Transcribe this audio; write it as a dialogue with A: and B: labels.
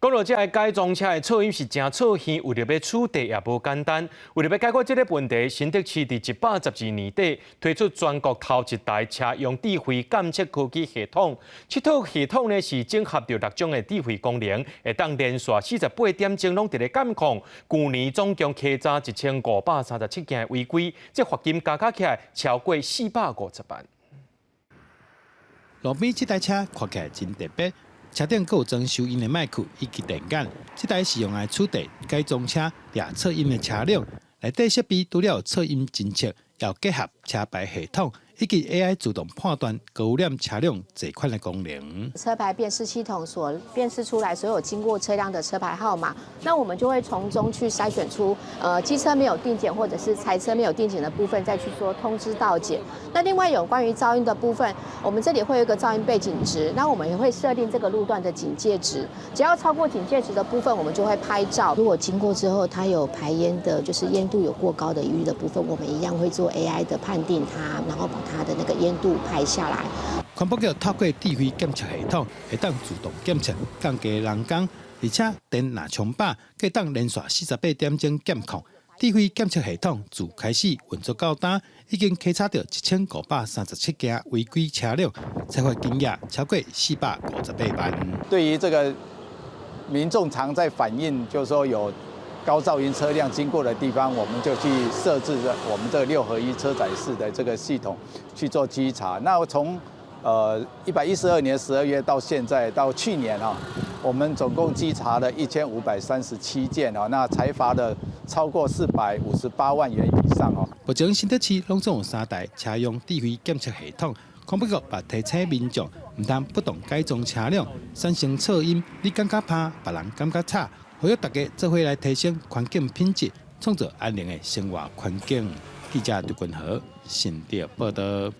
A: 讲到这个改装车的噪音是真噪耳，为了要处理也无简单。为了要解决这个问题，新竹市伫112年底推出全国头一台车用智慧监测科技系统。这套系统呢是整合着6种的智慧功能，会当连续48点钟拢伫咧监控。去年总共稽查1537件违规，这罚金加起来超过450万。
B: 路边这台车看起来真特别。 车顶还有装收音的麦克以及电杆，这台是用来处理改装车掠噪音的车辆。内底设备除了有噪音侦测，也有结合车牌系统以及 AI 自动判断高污染车辆这款的功能。
C: 车牌辨识系统所辨识出来所有经过车辆的车牌号码，那我们就会从中去筛选出机车没有定检或者是财车没有定检的部分，再去做通知道检。那另外有关于噪音的部分，我们这里会有一个噪音背景值，那我们也会设定这个路段的警戒值，只要超过警戒值的部分，我们就会拍照。如果经过之后它有排烟的，就是烟度有过高的疑虑的部分，我们一样会做 AI 的判定它，然后把它的那个烟度拍下来。
B: 环保局透过智慧检测系统，会当自动检测降低人工，而且电若充饱，可以当连续48点钟监控。智慧检测系统自开始运作到今，已经稽查到1537件违规车辆，采罚金额超过458万。
D: 对于这个民众常在反映，就是说有高噪音车辆经过的地方，我们就去设置我们这个6合1车载式的这个系统去做稽查。那从112年12月到现在到去年啊，我们总共稽查了1537件啊，那裁罚的超过458万元以上哦。
B: 目前新竹市拢总有3台车用智慧检测系统，环保局也提醒民众，唔通不动改装车辆，产生噪音，你感觉怕，别人感觉差，呼吁大家做伙来提升环境品质，创造安宁的生活环境。记者杜君和新竹报道。